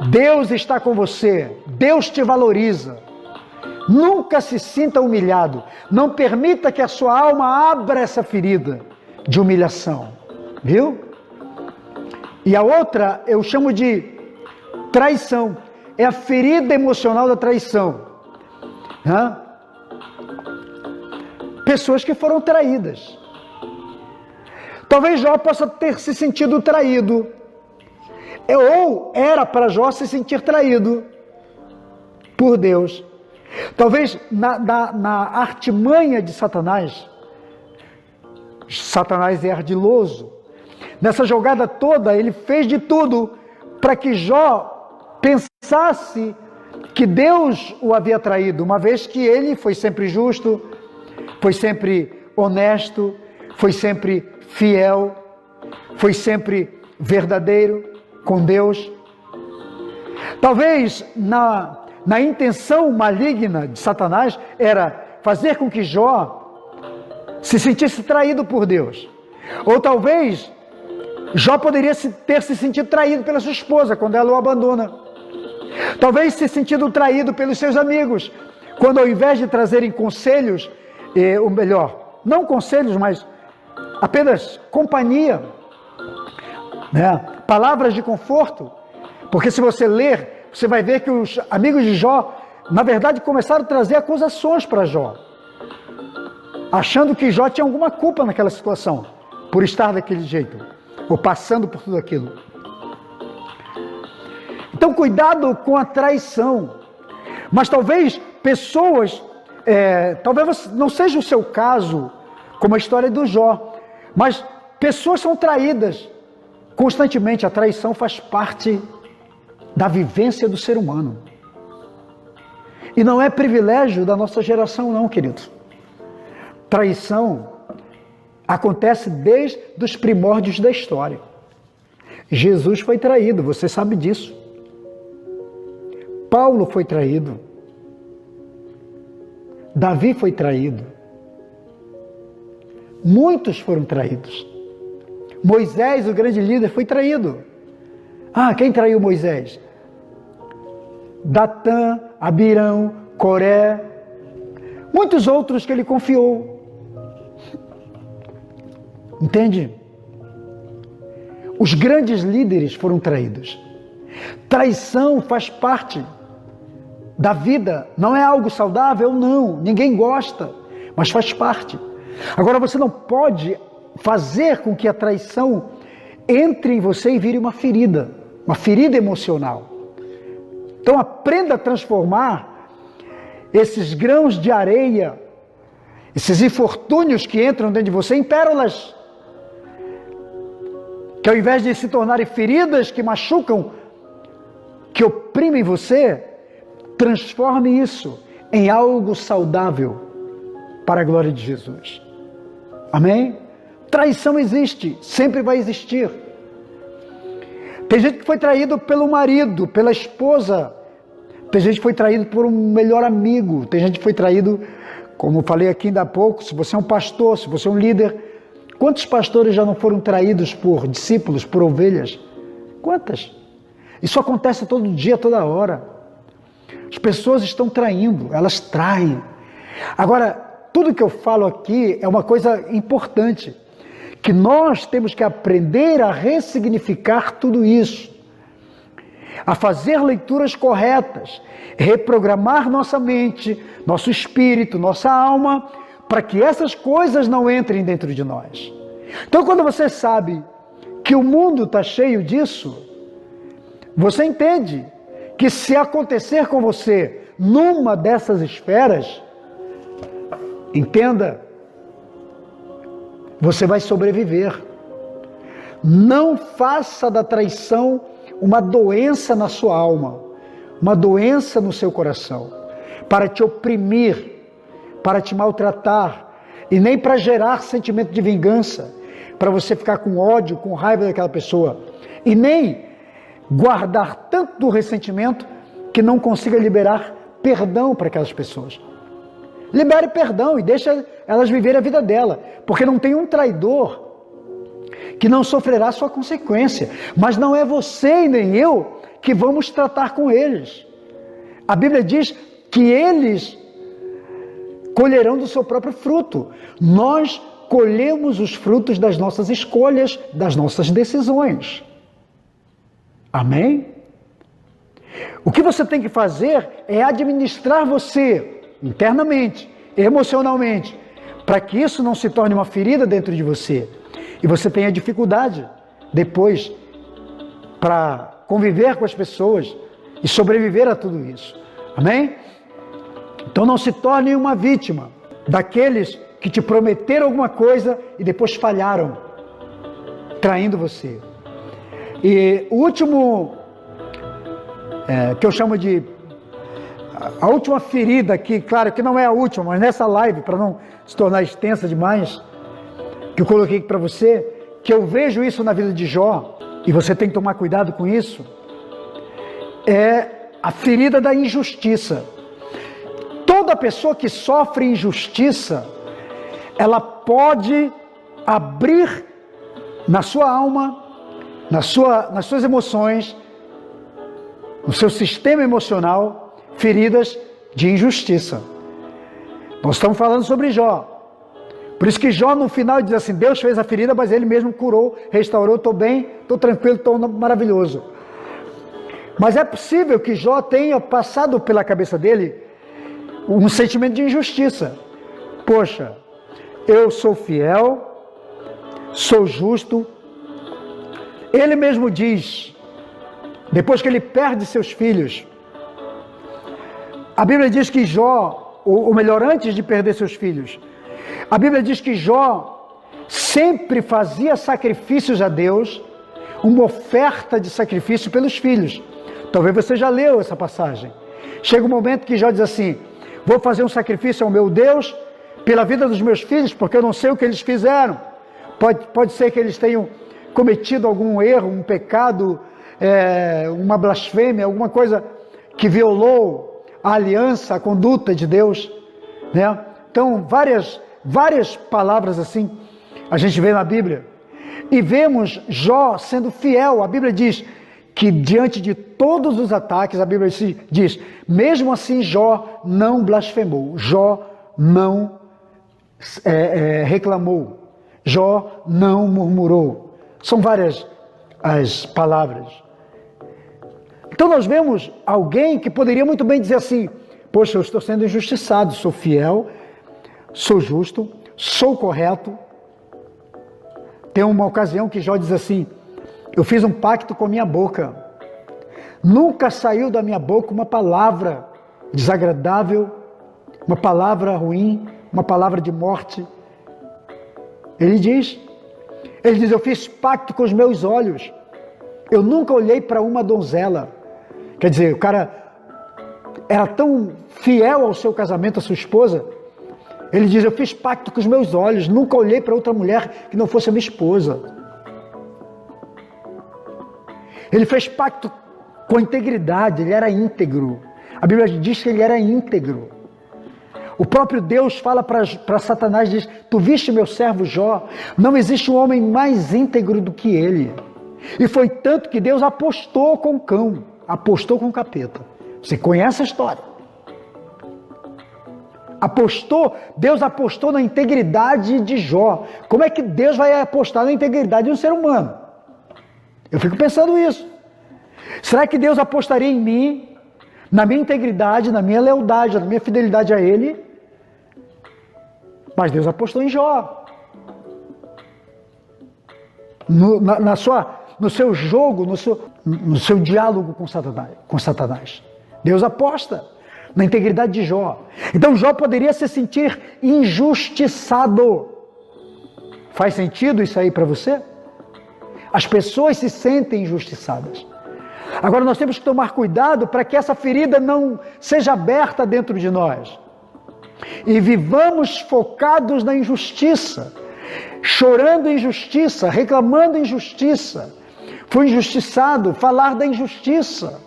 Deus está com você. Deus te valoriza. Nunca se sinta humilhado. Não permita que a sua alma abra essa ferida de humilhação. Viu? E a outra eu chamo de traição. É a ferida emocional da traição. Pessoas que foram traídas. Talvez Jó possa ter se sentido traído. Ou era para Jó se sentir traído por Deus. Talvez na artimanha de Satanás é ardiloso. Nessa jogada toda, ele fez de tudo para que Jó pensasse que Deus o havia traído, uma vez que ele foi sempre justo, foi sempre honesto, foi sempre fiel, foi sempre verdadeiro com Deus. Talvez na intenção maligna de Satanás era fazer com que Jó se sentisse traído por Deus. Ou talvez Jó poderia ter se sentido traído pela sua esposa quando ela o abandona. Talvez se sentido traído pelos seus amigos, quando ao invés de trazerem conselhos, ou melhor, não conselhos, mas apenas companhia, né? Palavras de conforto. Porque se você ler, você vai ver que os amigos de Jó, na verdade, começaram a trazer acusações para Jó, achando que Jó tinha alguma culpa naquela situação, por estar daquele jeito, ou passando por tudo aquilo. Então, cuidado com a traição. Mas talvez pessoas, talvez não seja o seu caso, como a história do Jó, mas pessoas são traídas constantemente. A traição faz parte da vivência do ser humano. E não é privilégio da nossa geração, não, querido. Traição acontece desde os primórdios da história. Jesus foi traído, você sabe disso. Paulo foi traído. Davi foi traído. Muitos foram traídos. Moisés, o grande líder, foi traído. Quem traiu Moisés? Datã, Abirão, Coré, muitos outros que ele confiou. Entende? Os grandes líderes foram traídos. Traição faz parte da vida. Não é algo saudável? Não. Ninguém gosta, mas faz parte. Agora, você não pode fazer com que a traição entre em você e vire uma ferida emocional. Então, aprenda a transformar esses grãos de areia, esses infortúnios que entram dentro de você, em pérolas. Que ao invés de se tornarem feridas que machucam, que oprimem você, transforme isso em algo saudável para a glória de Jesus. Amém? Traição existe, sempre vai existir. Tem gente que foi traído pelo marido, pela esposa, Tem gente que foi traído por um melhor amigo. Tem gente que foi traído, como eu falei aqui ainda há pouco, se você é um pastor, se você é um líder. Quantos pastores já não foram traídos por discípulos, por ovelhas? Quantas? Isso acontece todo dia, toda hora. As pessoas estão traindo, elas traem. Agora, tudo que eu falo aqui é uma coisa importante, que nós temos que aprender a ressignificar tudo isso, a fazer leituras corretas, reprogramar nossa mente, nosso espírito, nossa alma, para que essas coisas não entrem dentro de nós. Então, quando você sabe que o mundo está cheio disso, você entende que se acontecer com você numa dessas esferas, entenda, você vai sobreviver. Não faça da traição uma doença na sua alma, uma doença no seu coração, para te oprimir, para te maltratar, e nem para gerar sentimento de vingança, para você ficar com ódio, com raiva daquela pessoa, e nem guardar tanto do ressentimento que não consiga liberar perdão para aquelas pessoas. Libere perdão e deixa elas viverem a vida dela, porque não tem um traidor que não sofrerá sua consequência, mas não é você e nem eu que vamos tratar com eles. A Bíblia diz que eles colherão do seu próprio fruto. Nós colhemos os frutos das nossas escolhas, das nossas decisões. Amém? O que você tem que fazer é administrar você internamente, emocionalmente, para que isso não se torne uma ferida dentro de você e você tenha dificuldade depois para conviver com as pessoas e sobreviver a tudo isso. Amém? Então não se torne uma vítima daqueles que te prometeram alguma coisa e depois falharam, traindo você. E o último, que eu chamo de a última ferida aqui, claro que não é a última, mas nessa live, para não se tornar extensa demais, que eu coloquei aqui para você, que eu vejo isso na vida de Jó, e você tem que tomar cuidado com isso, é a ferida da injustiça. Toda pessoa que sofre injustiça, ela pode abrir na sua alma, nas suas emoções, no seu sistema emocional, feridas de injustiça. Nós estamos falando sobre Jó. Por isso que Jó no final diz assim, Deus fez a ferida, mas ele mesmo curou, restaurou, estou bem, estou tranquilo, estou maravilhoso. Mas é possível que Jó tenha passado pela cabeça dele um sentimento de injustiça. Poxa, eu sou fiel, sou justo. Ele mesmo diz, depois que ele perde seus filhos, a Bíblia diz que Jó, ou melhor, antes de perder seus filhos, a Bíblia diz que Jó sempre fazia sacrifícios a Deus, uma oferta de sacrifício pelos filhos. Talvez você já leu essa passagem. Chega um momento que Jó diz assim, vou fazer um sacrifício ao meu Deus pela vida dos meus filhos, porque eu não sei o que eles fizeram. Pode ser que eles tenham cometido algum erro, um pecado, uma blasfêmia, alguma coisa que violou a aliança, a conduta de Deus, né? Então, várias palavras assim a gente vê na Bíblia. E vemos Jó sendo fiel. A Bíblia diz que diante de todos os ataques, a Bíblia diz, mesmo assim Jó não blasfemou, Jó não reclamou, Jó não murmurou. São várias as palavras. Então nós vemos alguém que poderia muito bem dizer assim, poxa, eu estou sendo injustiçado, sou fiel, sou justo, sou correto. Tem uma ocasião que Jó diz assim, eu fiz um pacto com a minha boca, nunca saiu da minha boca uma palavra desagradável, uma palavra ruim, uma palavra de morte. Ele diz, eu fiz pacto com os meus olhos, eu nunca olhei para uma donzela. Quer dizer, o cara era tão fiel ao seu casamento, à sua esposa, ele diz, eu fiz pacto com os meus olhos, nunca olhei para outra mulher que não fosse a minha esposa. Ele fez pacto com a integridade, ele era íntegro. A Bíblia diz que ele era íntegro. O próprio Deus fala para Satanás, diz, tu viste meu servo Jó? Não existe um homem mais íntegro do que ele. E foi tanto que Deus apostou com o cão, apostou com o capeta. Você conhece a história. Deus apostou na integridade de Jó. Como é que Deus vai apostar na integridade de um ser humano? Eu fico pensando isso. Será que Deus apostaria em mim, na minha integridade, na minha lealdade, na minha fidelidade a Ele? Mas Deus apostou em Jó. No seu jogo, no seu diálogo com Satanás. Deus aposta na integridade de Jó. Então Jó poderia se sentir injustiçado. Faz sentido isso aí para você? As pessoas se sentem injustiçadas. Agora nós temos que tomar cuidado para que essa ferida não seja aberta dentro de nós. E vivamos focados na injustiça, chorando injustiça, reclamando injustiça. Fui injustiçado, falar da injustiça.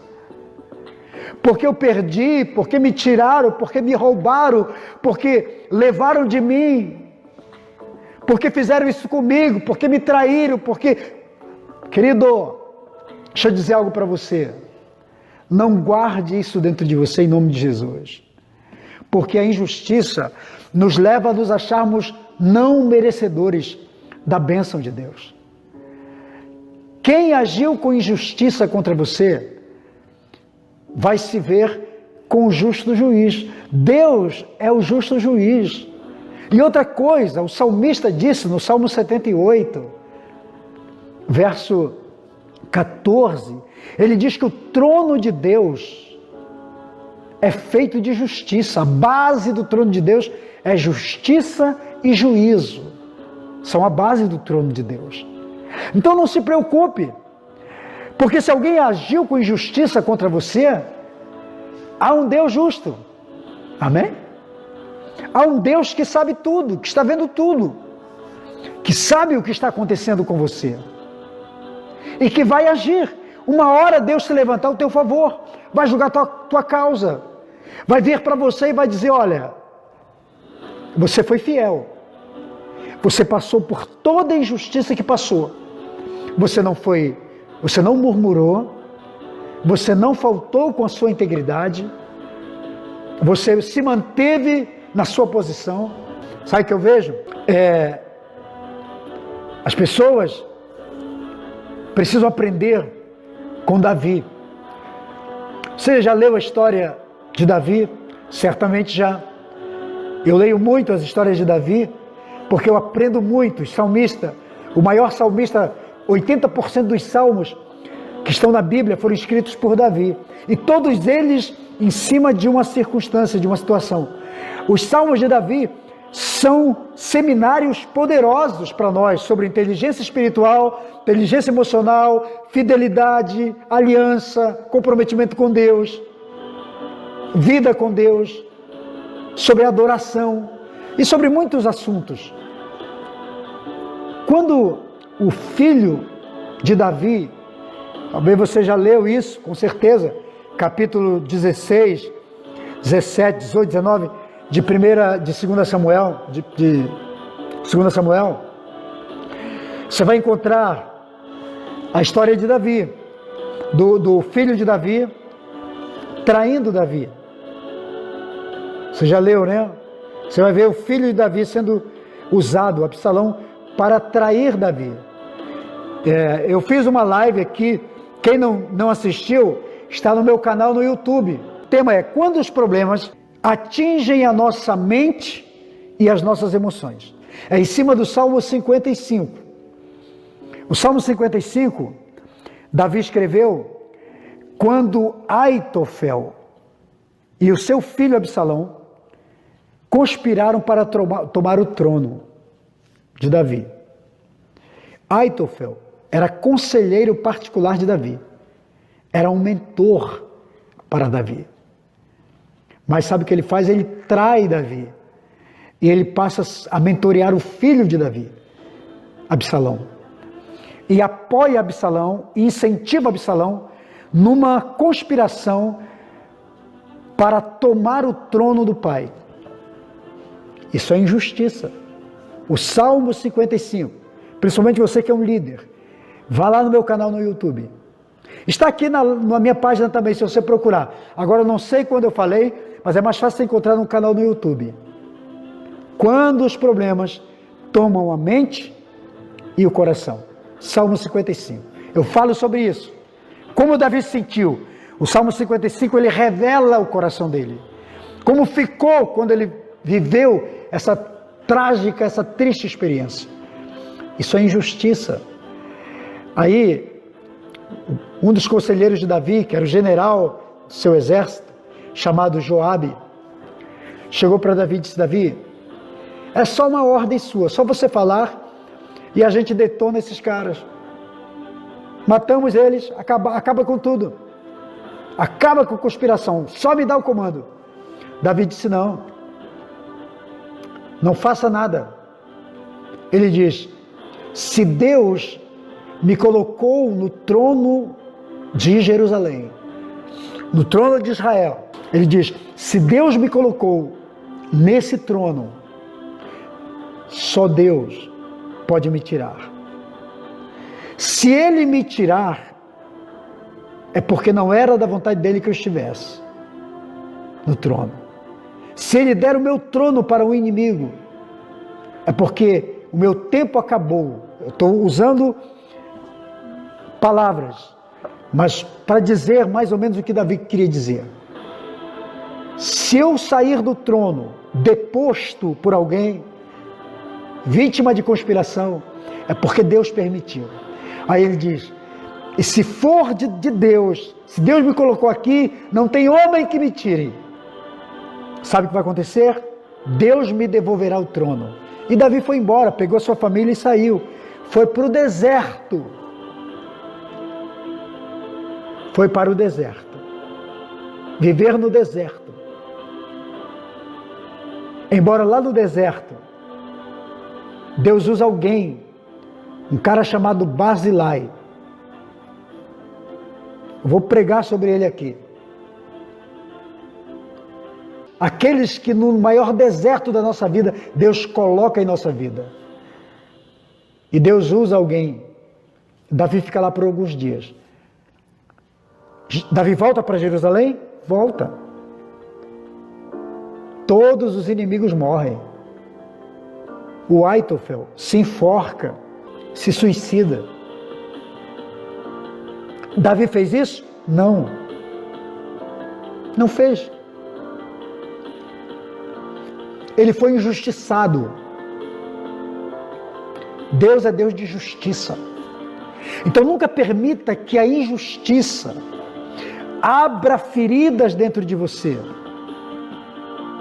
Porque eu perdi, porque me tiraram, porque me roubaram, porque levaram de mim, porque fizeram isso comigo, porque me traíram, porque... Querido, deixa eu dizer algo para você. Não guarde isso dentro de você em nome de Jesus. Porque a injustiça nos leva a nos acharmos não merecedores da bênção de Deus. Quem agiu com injustiça contra você vai se ver com o justo juiz. Deus é o justo juiz. E outra coisa, o salmista disse no Salmo 78, verso 14, ele diz que o trono de Deus é feito de justiça. A base do trono de Deus é justiça e juízo. São a base do trono de Deus. Então não se preocupe, porque se alguém agiu com injustiça contra você, há um Deus justo. Amém? Há um Deus que sabe tudo, que está vendo tudo, que sabe o que está acontecendo com você e que vai agir. Uma hora Deus se levantar ao teu favor, vai julgar tua causa, vai vir para você e vai dizer, olha, você foi fiel, você passou por toda a injustiça que passou, você não murmurou, você não faltou com a sua integridade, você se manteve na sua posição. Sabe o que eu vejo? As pessoas precisam aprender com Davi. Você já leu a história de Davi? Certamente já. Eu leio muito as histórias de Davi, porque eu aprendo muito. O maior salmista, 80% dos salmos que estão na Bíblia foram escritos por Davi. E todos eles em cima de uma circunstância, de uma situação. Os salmos de Davi são seminários poderosos para nós sobre inteligência espiritual, inteligência emocional, fidelidade, aliança, comprometimento com Deus, vida com Deus, sobre adoração e sobre muitos assuntos. Quando o filho de Davi, talvez você já leu isso, com certeza, capítulo 16, 17, 18, 19, de 2 Samuel, de 2 Samuel, você vai encontrar a história de Davi, do filho de Davi, traindo Davi. Você já leu, né? Você vai ver o filho de Davi sendo usado, Absalão, para trair Davi. Eu fiz uma live aqui, quem não assistiu, está no meu canal no YouTube. O tema é quando os problemas atingem a nossa mente e as nossas emoções. É em cima do Salmo 55. O Salmo 55, Davi escreveu quando Aitofel e o seu filho Absalão conspiraram para tomar o trono de Davi. Aitofel era conselheiro particular de Davi. Era um mentor para Davi. Mas sabe o que ele faz? Ele trai Davi. E ele passa a mentorear o filho de Davi, Absalão. E apoia Absalão e incentiva Absalão numa conspiração para tomar o trono do Pai. Isso é injustiça. O Salmo 55, principalmente você que é um líder, vá lá no meu canal no YouTube. Está aqui na minha página também, se você procurar. Agora eu não sei quando eu falei, mas é mais fácil você encontrar no canal no YouTube. Quando os problemas tomam a mente e o coração. Salmo 55. Eu falo sobre isso. Como Davi se sentiu. O Salmo 55, ele revela o coração dele. Como ficou quando ele viveu essa trágica, essa triste experiência. Isso é injustiça. Aí, um dos conselheiros de Davi, que era o general do seu exército, chamado Joabe, chegou para Davi e disse: Davi, é só uma ordem sua, só você falar e a gente detona esses caras. Matamos eles, acaba com tudo. Acaba com a conspiração, só me dá o comando. Davi disse: não faça nada. Ele diz: se Deus me colocou no trono de Jerusalém, no trono de Israel, ele diz: se Deus me colocou nesse trono, só Deus pode me tirar. Se Ele me tirar, é porque não era da vontade dele que eu estivesse no trono. Se Ele der o meu trono para o inimigo, é porque o meu tempo acabou. Eu estou usando palavras, mas para dizer mais ou menos o que Davi queria dizer. Se eu sair do trono deposto por alguém, vítima de conspiração, é porque Deus permitiu. Aí ele diz: e se for de Deus, se Deus me colocou aqui, não tem homem que me tire. Sabe o que vai acontecer? Deus me devolverá o trono. E Davi foi embora, pegou a sua família e saiu. Foi para o deserto. Foi para o deserto. Viver no deserto. Embora lá no deserto, Deus usa alguém, um cara chamado Barzilai. Eu vou pregar sobre ele aqui. Aqueles que no maior deserto da nossa vida, Deus coloca em nossa vida. E Deus usa alguém. Davi fica lá por alguns dias. Davi volta para Jerusalém? Volta. Todos os inimigos morrem. O Aitofel se enforca, se suicida. Davi fez isso? Não. Não fez. Ele foi injustiçado. Deus é Deus de justiça. Então nunca permita que a injustiça abra feridas dentro de você.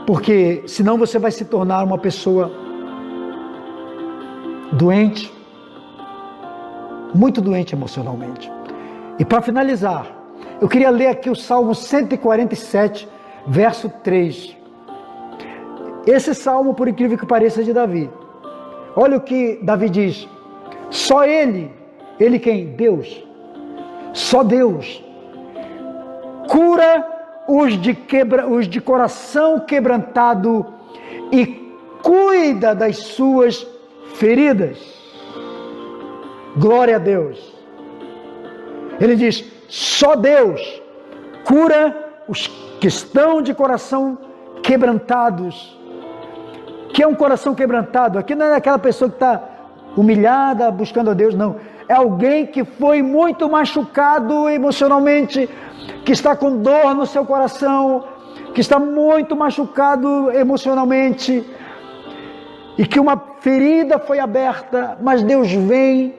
Porque senão você vai se tornar uma pessoa doente, muito doente emocionalmente. E para finalizar, eu queria ler aqui o Salmo 147, verso 3. Esse salmo, por incrível que pareça, é de Davi. Olha o que Davi diz: só Ele quem? Deus, só Deus cura os de coração quebrantado e cuida das suas feridas. Glória a Deus. Ele diz: só Deus cura os que estão de coração quebrantados. Que é um coração quebrantado? Aqui não é aquela pessoa que está humilhada, buscando a Deus, não. É alguém que foi muito machucado emocionalmente, que está com dor no seu coração, que está muito machucado emocionalmente, e que uma ferida foi aberta, mas Deus vem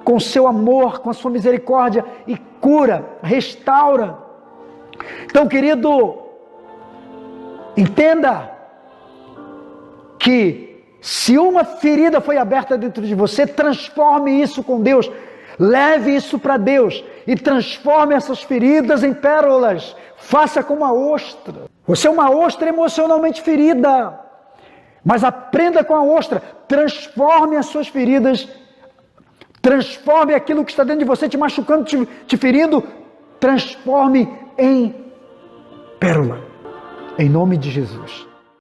com seu amor, com a sua misericórdia e cura, restaura. Então, querido, entenda que se uma ferida foi aberta dentro de você, transforme isso com Deus, leve isso para Deus e transforme essas feridas em pérolas. Faça como a ostra. Você é uma ostra emocionalmente ferida, mas aprenda com a ostra. Transforme as suas feridas, transforme aquilo que está dentro de você, te machucando, te ferindo, transforme em pérola. em nome de Jesus.